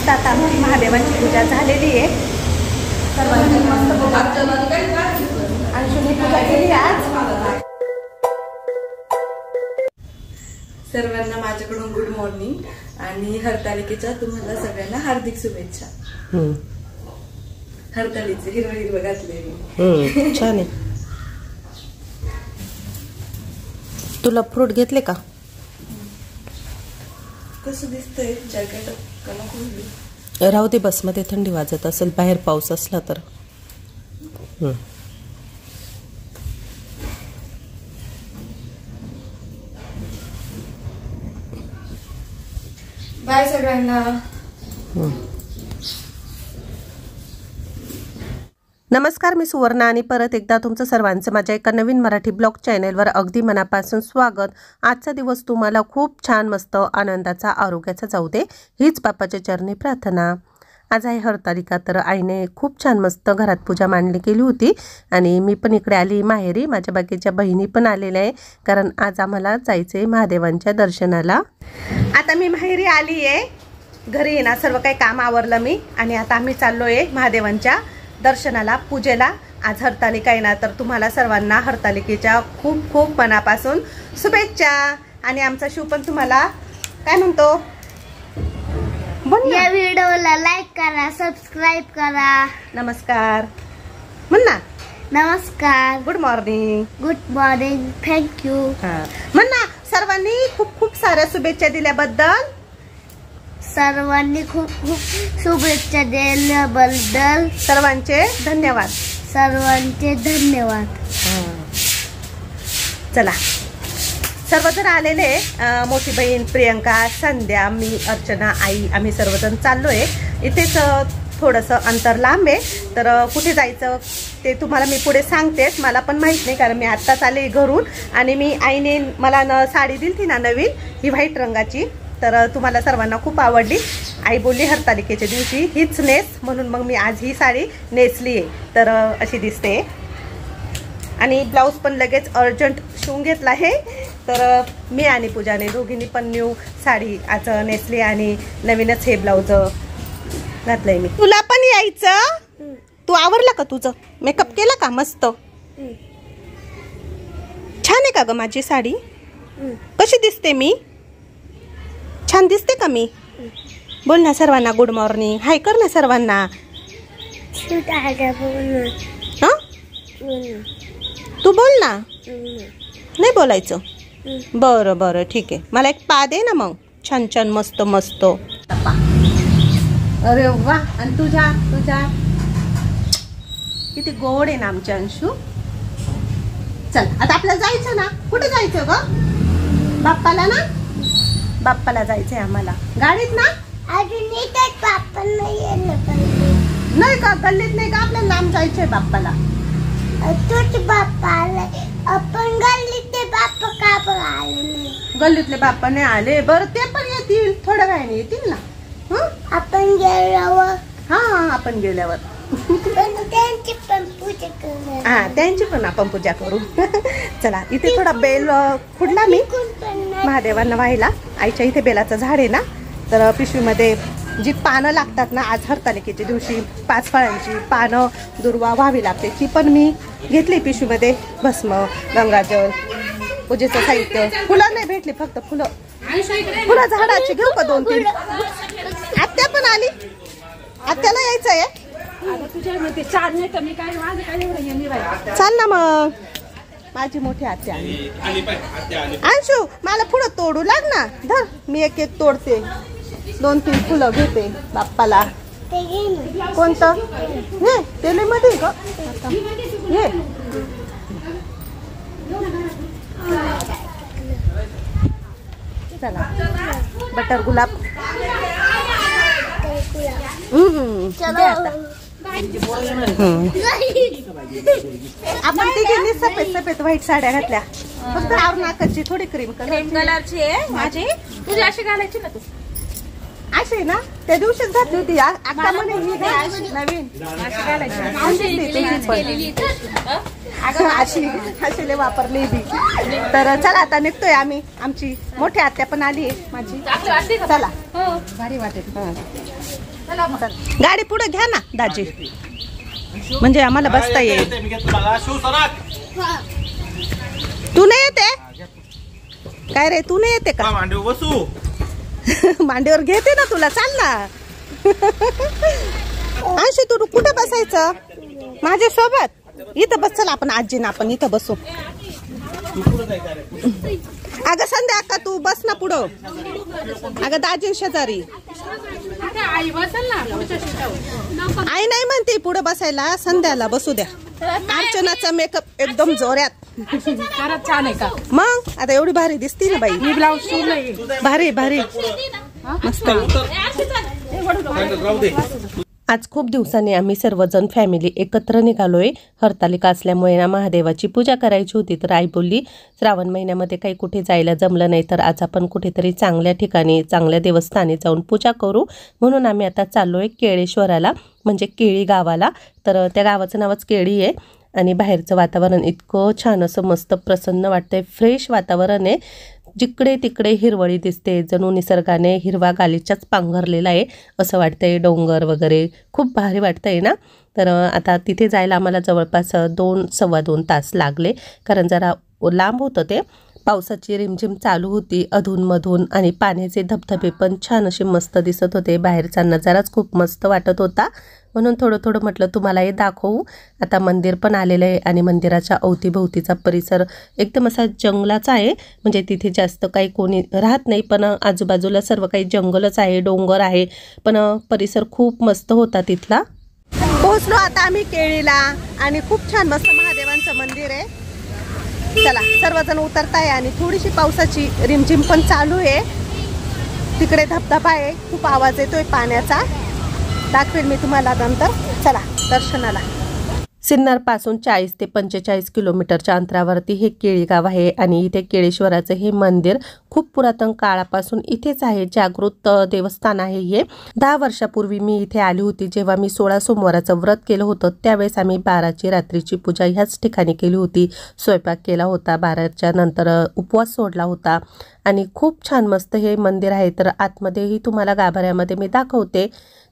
मस्त आता आमची महादेवांची पूजा झालेली आहे. सर्वांनी मस्त पूजा अंशुने पूजा केली आज. सर्वांना माझ्याकडून गुड मॉर्निंग आणि हरतालिकेच्या तुम्हाला सगळ्यांना हार्दिक शुभेच्छा. हरतालिकेचे हिरवं घातलेली छान आहे. तुला फ्रूट घेतले का? कसं दिसतंय जॅकेट? राहू दे, बसमध्ये थंडी वाजत असेल, बाहेर पाऊस असला तर. बाय सगळ्यांना. नमस्कार, मी सुवर्णा आणि परत एकदा तुमचं सर्वांचं माझ्या एका नवीन मराठी ब्लॉग चॅनेलवर अगदी मनापासून स्वागत. आजचा दिवस तुम्हाला खूप छान, मस्त, आनंदाचा, आरोग्याचा जाऊ दे हीच बाप्पाच्या चरणी प्रार्थना. आज आहे हरतालिका, तर आईने खूप छान मस्त घरात पूजा मांडणी केली होती आणि मी पण इकडे आली माहेरी. माझ्या बाकीच्या बहिणी पण आलेल्या आहे, कारण आज आम्हाला जायचं आहे महादेवांच्या दर्शनाला. आता मी माहेरी आली आहे, घरी आहे ना, सर्व काही काम आवरलं मी आणि आता आम्ही चाललो आहे महादेवांच्या दर्शनाला, पूजेला. आज हरतालिका आहे ना, तर तुम्हाला सर्वांना हरतालिकेच्या खूप खूप मनापासून शुभेच्छा. आणि आमचा शिव पण तुम्हाला काय म्हणतो? या व्हिडिओला लाईक करा, सबस्क्राइब करा. नमस्कार म्हण ना. नमस्कार, good morning. Good morning, thank you. म्हण ना. सर्वांनी खूप खूप साऱ्या शुभेच्छा दिल्याबद्दल. सर्वांनी खूप खूप शुभेच्छा दिल्याबद्दल सर्वांचे धन्यवाद. सर्वांचे धन्यवाद. चला, सर्वजण आलेले, मोठी बहीण प्रियंका, संध्या, मी, अर्चना, आई, आम्ही सर्वजण चाललोय. इथेच थोडंसं अंतर लांब आहे, तर कुठे जायचं ते तुम्हाला मी पुढे सांगतेच. मला पण माहीत नाही, कारण मी आत्ताच आले घरून आणि मी आईने मला साडी दिली ती ना नवीन, ही व्हाईट रंगाची, तर तुम्हाला सर्वांना खूप आवडली. आई बोलली हरतालिकेच्या दिवशी हीच नेस, म्हणून मग मी आज ही साडी नेसली आहे. तर अशी दिसते आणि ब्लाऊज पण लगेच अर्जंट शिवून घेतला आहे. तर मी आणि पूजाने दोघींनी पण न्यू साडी आज नेसली आणि नवीनच हे ब्लाऊज घातलंय मी. तुला पण यायचं? तू आवरला का? तुझं मेकअप केला का? मस्त छान आहे का ग माझी साडी? कशी दिसते मी? छान दिसते का मी? बोल ना सर्वांना गुड मॉर्निंग, हाय कर ना सर्वांना. तू बोल ना. नाही बोलायचं? बरं बरं ठीक आहे. मला एक पा दे ना मग, छान छान मस्त मस्त. अरे वा. आणि तुझ्या किती गोड आहे ना आमच्या अंशू. चल आता आपल्याला जायचं ना. कुठे जायचं ग? बाप्पाला ना. बाप्पाला जायचंय आम्हाला गाडीत ना. अजून बाप्पा नाही का? गल्लीत नाही का? आपल्याला लांब जायचंय बाप्पाला. तोच बाप्पा आलाय, आपण गल्लीतले बाप्पा का पण आले नाही? गल्लीतले बाप्पा नाही आले. बरं ते पण येतील, थोड्या वेळाने येतील ना. आपण गेल्यावर. हा आपण गेल्यावर त्यांची पण पूजा करू. हा त्यांची पण आपण पूजा करू. चला, इथे थोडा बेल खुडला मी महादेवांना व्हायला. आईच्या इथे बेलाचं झाड आहे ना, तर पिशवीमध्ये जी पानं लागतात ना, आज हरतालिकेच्या दिवशी 5 फळांची पानं दुर्वा व्हावी लागते, ती पण मी घेतली पिशवीमध्ये. भस्म, गंगाजल, पूजेचं साहित्य. फुलं नाही भेटली, फक्त फुलं. फुलं झाडाची घेऊ का 2-3? आत्या पण आली. आत्याला यायचं आहे. चाल ना मग. माझी मोठी आत्या आली. अंशू मला पुढं तोडू लाग ना. धर, मी एक एक तोडते. 2-3 फुलं घेते बाप्पाला. कोणतं? हे तेलीमध्ये का? हे चला, बटर गुलाब. आपण तिघींनी सफेद सफेद व्हाईट साड्या घातल्या. फक्त नाकाची थोडी क्रीम कलरची आहे माझी. तुझी अशी घालायची ना. तू अशी ना त्या दिवशीच घातली होती. आता म्हणे नवीन अशी घालायची. अशी वापरली ती. तर चला आता निघतोय आम्ही. आमची मोठी आत्या पण आली आहे माझी. चला भारी वाटेल. गाडी पुढे घ्या ना दाजी, म्हणजे आम्हाला बसता येईल. तू नाही येते काय रे? तू नाही येते का? मांडीवर घेते ना तुला. चाल ना अंशी. तू कुठे बसायचं माझ्या सोबत? इथं बस. चल आपण आजी ना आपण इथं बसू. अगं संध्या अक्का तू बस ना पुढं. अगं दाजी शेजारी. आई नाही म्हणते पुढे बसायला. संध्याला बसू द्या. अर्चनाचा मेकअप एकदम जोरात. छान आहे का मग? आता एवढी भारी दिसती ना बाई. मी ब्लाऊज शिवलंय. भारी भारी मस्त. आज खूप दिवसांनी आम्ही सर्वजण फॅमिली एकत्र निघालोय. हरतालिका असल्यामुळे ना महादेवाची पूजा करायची होती. तर आई बोलली श्रावण महिन्यामध्ये काही कुठे जायला जमलं नाही, तर आज आपण कुठेतरी चांगल्या ठिकाणी चांगल्या देवस्थानी जाऊन पूजा करू. म्हणून आम्ही आता चाललोय केळेश्वराला, म्हणजे केळी गावाला. तर त्या गावाचं नावच केळी आहे. आणि बाहेरचं वातावरण इतकं छान असं मस्त प्रसन्न वाटतंय. फ्रेश वातावरण आहे. जिकडे तिकडे हिरवळी दिसते. जणू निसर्गाने हिरवा गालीचाच पांघरलेला आहे असं वाटतंय. डोंगर वगैरे खूप भारी वाटतंय ना. तर आता तिथे जायला आम्हाला जवळपास 2-2.25 तास लागले, कारण जरा लांब होतं ते. पावसाची रिमझिम चालू होती अधूनमधून आणि पाण्याचे धबधबे पण छान असे मस्त दिसत होते. बाहेरचा नजाराच खूप मस्त वाटत होता. म्हणून थोडं थोडं म्हटलं तुम्हाला हे दाखवू. आता मंदिर पण आलेलं आहे आणि मंदिराच्या अवतीभोवतीचा परिसर एकदम असा जंगलाचा आहे. म्हणजे तिथे जास्त काही कोणी राहत नाही, पण आजूबाजूला सर्व काही जंगलच आहे, डोंगर आहे, पण परिसर खूप मस्त होता तिथला. पोहोचलो आता आम्ही केळीला आणि खूप छान मस्त महादेवांचं मंदिर आहे. चला सर्वजण उतरताय आणि थोडीशी पावसाची रिमझिम पण चालू आहे. तिकडे धबधबा आहे, खूप आवाज येतोय पाण्याचा. दाखवेल मी तुम्हाला नंतर. चला दर्शनाला. सिन्नरपासून 40 ते 45 किलोमीटरच्या अंतरावरती हे केळी गाव आहे आणि इथे केळेश्वराचं हे मंदिर खूप पुरातन काळापासून इथेच आहे. जागृत देवस्थान आहे हे. 10 वर्षापूर्वी मी इथे आली होती, जेव्हा मी 16 सोमवाराचं व्रत केलं होतं. त्यावेळेस आम्ही 12ची रात्रीची पूजा ह्याच ठिकाणी केली होती. स्वयंपाक केला होता. 12च्या नंतर उपवास सोडला होता आणि खूप छान मस्त हे मंदिर आहे. तर आतमध्येही तुम्हाला गाभाऱ्यामध्ये मी दाखवते.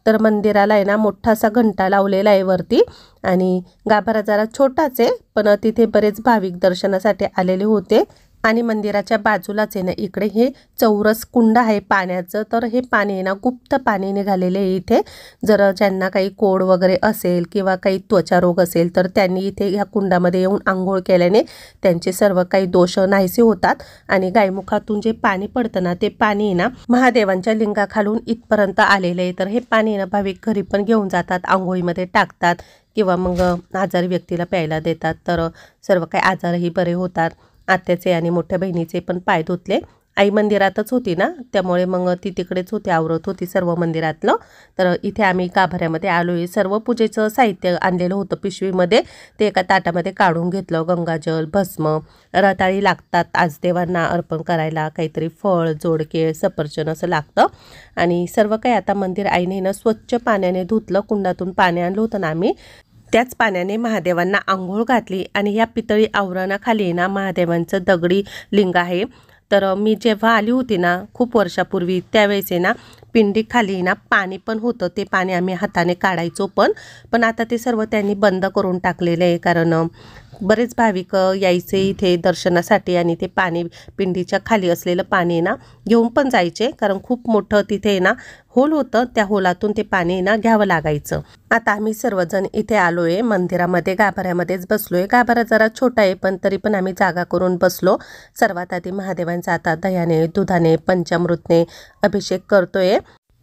तर मंदिराला आहे ना मोठासा घंटा लावलेला आहे वरती आणि गाभारा जरा छोटाच आहे, पण तिथे बरेच भाविक दर्शनासाठी आलेले होते. आणि मंदिराच्या बाजूलाच आहे ना इकडे हे चौरस कुंड आहे पाण्याचं. तर हे पाणी आहे ना गुप्त पाणी निघालेले आहे इथे. जर ज्यांना काही कोड वगैरे असेल किंवा काही त्वचा रोग असेल तर त्यांनी इथे ह्या कुंडामध्ये येऊन आंघोळ केल्याने त्यांचे सर्व काही दोष नाहीसे होतात. आणि गायमुखातून जे पाणी पडतं ना ते पाणी ना महादेवांच्या लिंगाखालून इथपर्यंत आलेले आहे. तर हे पाणी ना भाविक घरी पण घेऊन जातात, आंघोळीमध्ये टाकतात किंवा मग आजारी व्यक्तीला प्यायला देतात. तर सर्व काही आजारही बरे होतात. आत्याचे आणि मोठ्या बहिणीचे पण पाय धुतले. आई मंदिरातच होती ना, त्यामुळे मग ती तिकडेच होती, आवरत होती सर्व मंदिरातलं. तर इथे आम्ही गाभाऱ्यामध्ये आलोय. सर्व पूजेचं साहित्य आणलेलं होतं पिशवीमध्ये, ते एका ताटामध्ये काढून घेतलं. गंगाजल, भस्म, रताळी लागतात आज देवांना अर्पण करायला. काहीतरी फळ, जोडके, सफरचंद असं लागतं. आणि सर्व काही आता मंदिर आईने ना स्वच्छ पाण्याने धुतलं. कुंडातून पाणी आणलं होतं ना आम्ही, त्याच पाण्याने महादेवांना आंघोळ घातली. आणि या पितळी आवरणाखाली ना महादेवांचं दगडी लिंग आहे. तर मी जेव्हा आली होती ना खूप वर्षापूर्वी, त्यावेळेस आहे ना पिंडीखाली ना पाणी पण होतं. ते पाणी आम्ही हाताने काढायचो, पण आता ते सर्व त्यांनी बंद करून टाकलेलं आहे. कारण बरेच भाविक यायचे इथे दर्शनासाठी आणि ते पाणी पिंडीच्या खाली असलेलं पाणी ना घेऊन पण जायचे, कारण खूप मोठं तिथे ना होल होतं. त्या होलातून ते पाणी ना घ्यावं लागायचं. आता आम्ही सर्वजण इथे आलोय मंदिरामध्ये, गाभाऱ्यामध्येच बसलोय. गाभारा जरा छोटा आहे, पण तरी पण आम्ही जागा करून बसलो. सर्वात आधी महादेवांचा आता दह्याने, दुधाने, पंचामृतने अभिषेक करतोय.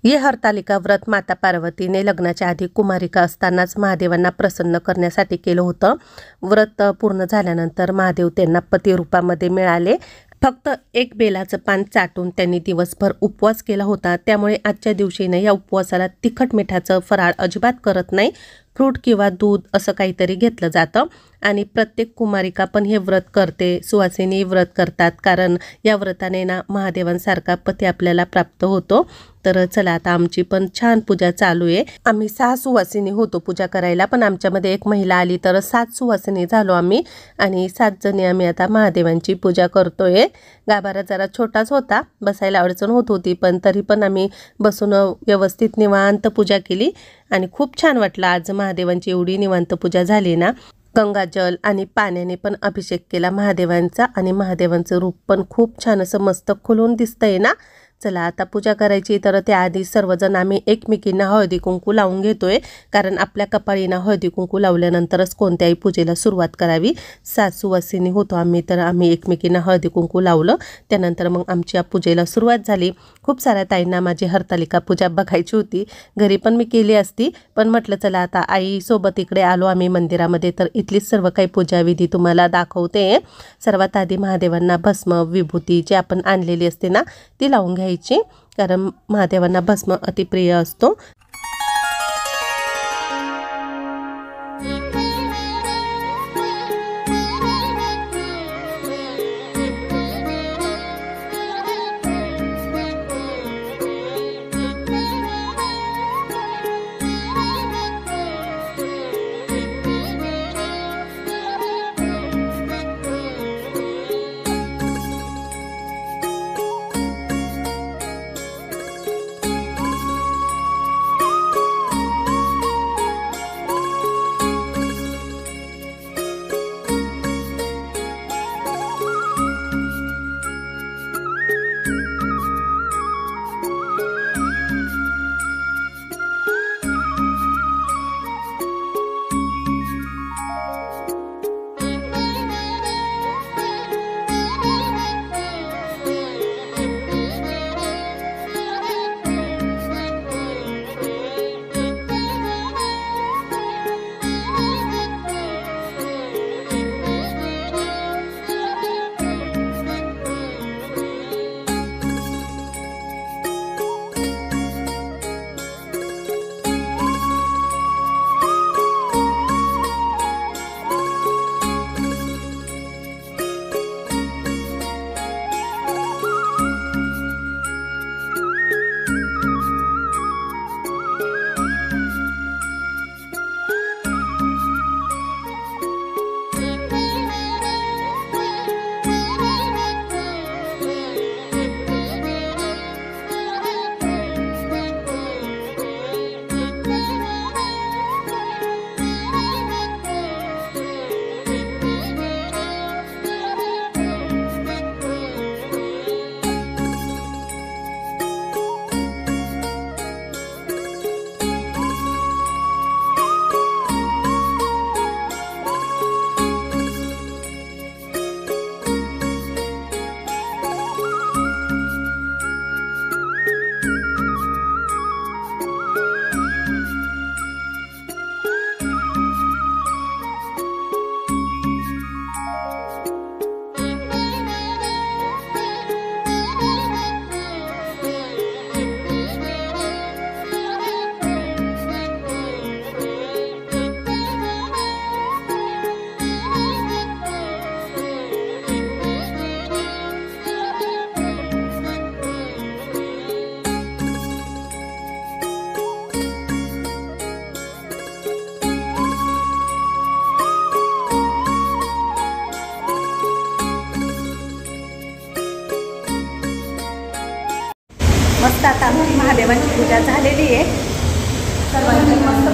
ये हरतालिका व्रत माता पार्वतीने लग्नाच्या आधी कुमारिका असतानाच महादेवांना प्रसन्न करण्यासाठी केलं होतं. व्रत पूर्ण झाल्यानंतर महादेव त्यांना पती रूपामध्ये मिळाले. फक्त एक बेलाचं पान चाटून त्यांनी दिवसभर उपवास केला होता. त्यामुळे आजच्या दिवशीने या उपवासाला तिखट मिठाचं फराळ अजिबात करत नाही. फ्रूट किंवा दूध असं काहीतरी घेतलं जातं आणि प्रत्येक कुमारिका पण हे व्रत करते, सुवासिनी व्रत करतात, कारण या व्रताने ना महादेवांसारखा पती आपल्याला प्राप्त होतो। तर चला आता आमची पण छान पूजा चालू आहे। आम्ही 6 सुवासिनी होतो पूजा करायला, पण आमच्यामध्ये एक महिला आली तर 7 सुवासिनी झालो आम्ही आणि 7 जणी आम्ही आता महादेवांची पूजा करतोय। गाभारा जरा छोटाच होता, बसायला अडचण होत होती, पण तरी पण आम्ही बसून व्यवस्थित निवांत पूजा केली आणि खूप छान वाटलं। आज महादेवांची एवढी निवांत पूजा झाली ना। गंगाजल आणि पाण्याने पण अभिषेक केला महादेवांचा आणि महादेवांचं रूप पण खूप छान असं मस्त खुलून दिसतंय ना। चला आता पूजा करायची, तर त्याआधी सर्वजण आम्ही एकमेकींना हळदी कुंकू लावून घेतोय, कारण आपल्या कपाळीना हळदी कुंकू लावल्यानंतरच कोणत्याही पूजेला सुरुवात करावी। 7 सुवासिनी होतो आम्ही, तर आम्ही एकमेकींना हळदी कुंकू लावलं, त्यानंतर मग आमच्या पूजेला सुरुवात झाली। खूप साऱ्या ताईंना माझी हरतालिका पूजा बघायची होती, घरी पण मी केली असती, पण म्हटलं चला आता आईसोबत इकडे आलो आम्ही मंदिरामध्ये, तर इथलीच सर्व काही पूजाविधी तुम्हाला दाखवते। सर्वात आधी महादेवांना भस्म विभूती जी आपण आणलेली असते ना ती लावून घ्यायची, कारण महादेवांना भस्म अतिप्रिय असतो। मस्त आता आमची महादेवांची पूजा झालेली आहे। सर्वांनी मस्त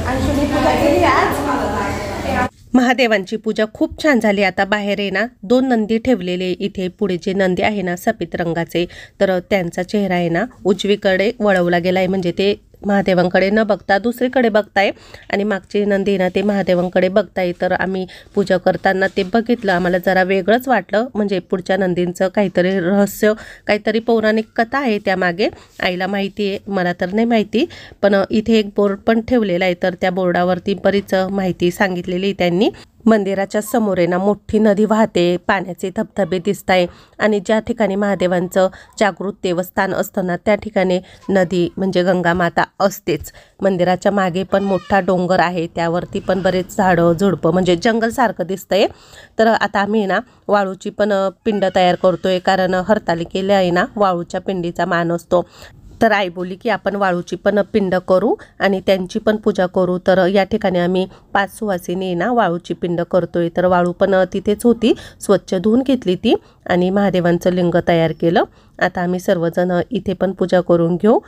अंशुनी पूजा केली आज। महादेवांची पूजा खूप छान झाली। आता बाहेर आहे ना 2 नंदी ठेवलेले, इथे पुढे जे नंदी आहे ना सफेद रंगाचे, तर त्यांचा चेहरा आहे ना उजवीकडे वळवला गेला आहे, म्हणजे ते महादेवांकडे न बघता दुसरीकडे बघताय आणि मागचे नंदी ना ते महादेवांकडे बघताय। तर आम्ही पूजा करताना ते बघितलं, आम्हाला जरा वेगळंच वाटलं, म्हणजे पुढच्या नंदींचं काहीतरी रहस्य, काहीतरी पौराणिक कथा आहे त्यामागे, आईला माहिती आहे, मला तर नाही माहिती। पण इथे एक बोर्ड पण ठेवलेला आहे, तर त्या बोर्डावरती बरीच माहिती सांगितलेली त्यांनी। मंदिराच्या समोर आहे ना मोठी नदी वाहते, पाण्याचे धबधबे दिसत आहे आणि ज्या ठिकाणी महादेवांचं जागृत देवस्थान असतं ना त्या ठिकाणी नदी म्हणजे गंगा माता असतेच। मंदिराच्या मागे पण मोठा डोंगर आहे, त्यावरती पण बरेच झाडं झुडपं म्हणजे जंगलसारखं दिसतंय। तर आता आम्ही ना वाळूची पण पिंड तयार करतोय, कारण हरतालिकेला आहे ना वाळूच्या पिंडीचा मान असतो। तर आई बोलली की आपण वाळूची पण पिंड करू आणि त्यांची पण पूजा करू। तर या ठिकाणी आम्ही 5 सुवासिनी ना वाळूची पिंड करतोय। तर वाळू पण तिथेच होती, स्वच्छ धुवून घेतली ती आणि महादेवांचं लिंग तयार केलं। आता आम्ही सर्वजण इथे पण पूजा करून घेऊ।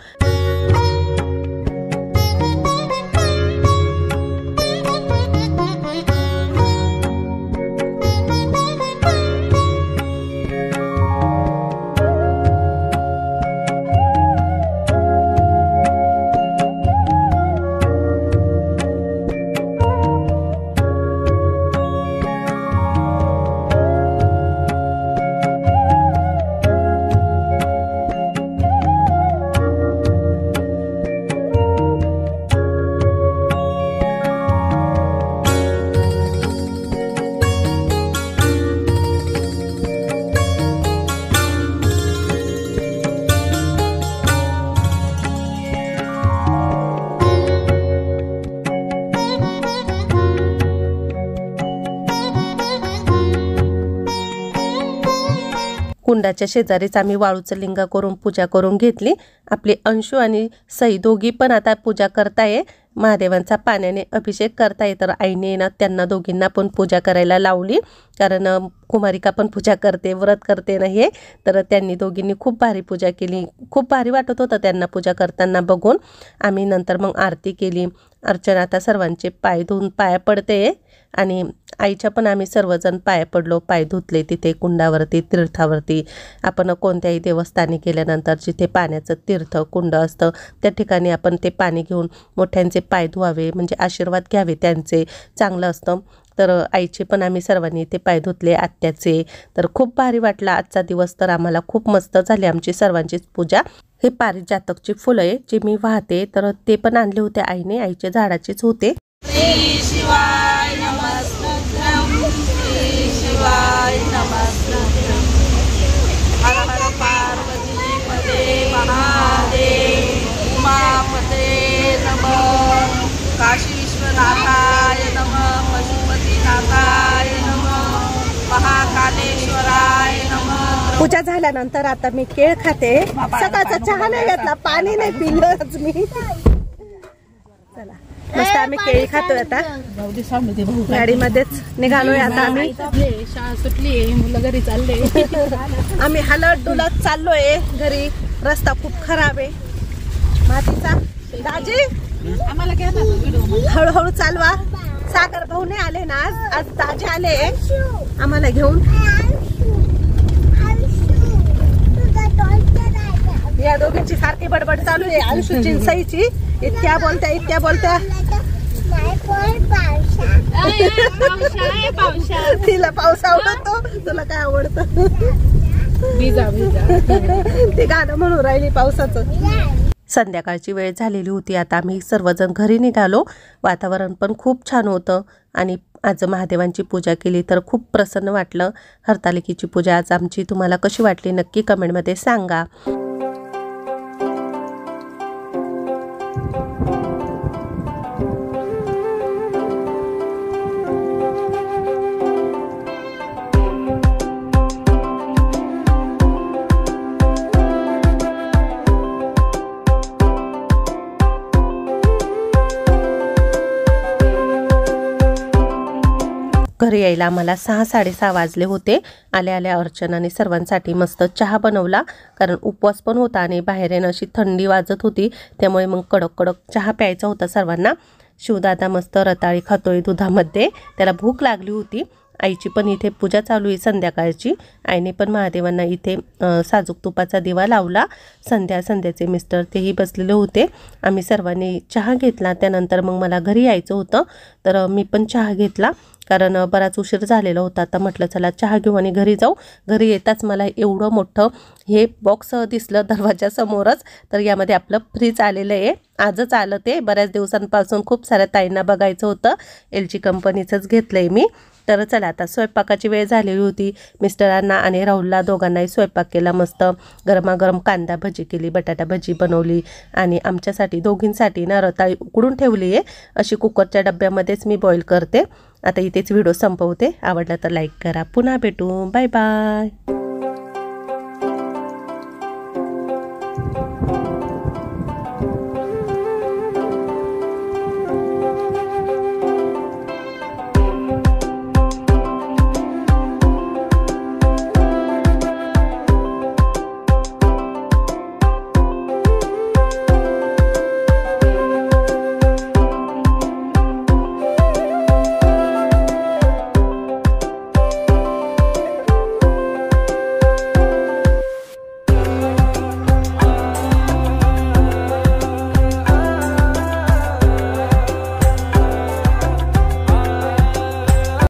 कुंडाच्या शेजारीच आम्ही वाळूचं लिंग करून पूजा करून घेतली। आपले अंशू आणि सई दोघी पण आता पूजा करताय, महादेवांचा पाण्याने अभिषेक करताय। तर आईने ना त्यांना दोघींना पण पूजा करायला लावली, कारण कुमारिका पण पूजा करते, व्रत करते ना हे। तर त्यांनी दोघींनी खूप भारी पूजा केली, खूप भारी वाटत होतं त्यांना पूजा करताना बघून। आम्ही नंतर मग आरती केली। अर्चना आता सर्वांचे पाय धुवून पाया पडते आणि आईच्या पण आम्ही सर्वजण पाया पडलो, पाय धुतले तिथे कुंडावरती तीर्थावरती। आपण कोणत्याही देवस्थानी गेल्यानंतर जिथे पाण्याचं तीर्थ कुंड असतं त्या ठिकाणी आपण ते पाणी घेऊन मोठ्यांचे पाय धुवावे, म्हणजे आशीर्वाद घ्यावे त्यांचे, चांगलं असतं। तर आईचे पण आम्ही सर्वांनी ते पाय धुतले, आत्याचे। तर खूप भारी वाटला आजचा दिवस, तर आम्हाला खूप मस्त झाली आमची सर्वांचीच पूजा। हे पारिजातकची फुलं आहे जे मी वाहते, तर ते पण आणले होते आईने, आईच्या झाडाचेच होते। शिवाय नमस्तुभ्यं, शिवाय नमस्तुभ्यं, हर हर पार्वती पदे महादेव, उमापते नमः, काशी विश्वनाथाय नमः, पशुपतीनाथाय नमः, महाकालेश्वराय नमः। पूजा झाल्यानंतर आता मी केळ खाते। सकाळचा चहा नाही घेतला, पाणी नाही पिलं आज मी। चला मस्त आम्ही केळी खातोय आता, गाडीमध्येच निघालोय आता आम्ही। शाळा सुटली, मुलं घरी चालले। आम्ही हलत डुलत चाललोय घरी, रस्ता खूप खराब आहे मातीचा। दाजी आम्हाला घ्या ना व्हिडिओ। हळूहळू चालवा, सागर भाऊ नाही आले ना आज, आज दाजी आले आम्हाला घेऊन। या दोघींची सारखी बडबड चालू आहे, अंशूची सईची। इतक्या बोलत्या तिला पाऊस आवडतो, तुला काय आवडतं? ते गाणं म्हणून राहिली पावसाचं। संध्याकाळची वेळ झालेली होती, आता आम्ही सर्वजण घरी निघालो। वातावरण पण खूप छान होतं आणि आज महादेवांची पूजा केली तर खूप प्रसन्न वाटलं। हरतालिकेची पूजा आज आमची तुम्हाला कशी वाटली नक्की कमेंटमध्ये सांगा। घरी यायला आम्हाला 6-6:30 वाजले होते। आल्या अर्चनाने सर्वांसाठी मस्त चहा बनवला, कारण उपवास पण होता आणि बाहेर येणं अशी थंडी वाजत होती, त्यामुळे मग कडक चहा प्यायचा होता सर्वांना। शिवदादा मस्त रताळी खातोय दुधामध्ये, त्याला भूक लागली होती। आईची पण इथे पूजा चालू आहे संध्याकाळची। आईने पण महादेवांना इथे साजूक तुपाचा दिवा लावला। संध्याचे मिस्टर तेही बसलेले होते। आम्ही सर्वांनी चहा घेतला, त्यानंतर मग मला घरी यायचं होतं, तर मी पण चहा घेतला, कारण बराच उशीर झालेला होता। आता म्हटलं चला चहा घेऊ आणि घरी जाऊ। घरी येताच मला एवढं मोठं हे बॉक्स दिसलं दरवाजासमोरच, तर यामध्ये आपलं फ्रीज आलेलं आहे. आजच आलं ते. बऱ्याच दिवसांपासून खूप साऱ्या ताईंना बघायचं होतं. LG कंपनीचंच घेतलं आहे मी. तर चला आता स्वयंपाकाची वेळ झालेली होती. मिस्टरांना आणि राहुलला दोघांनाही स्वयंपाक केला. मस्त गरमागरम कांदा भजी केली, बटाटा भजी बनवली आणि आमच्यासाठी दोघींसाठी ना रताळी उकडून ठेवली आहे. अशी कुकरच्या डब्यामध्येच मी बॉईल करते. आता इथेच व्हिडिओ संपवते. आवडला तर लाईक करा. पुन्हा भेटू. Bye bye.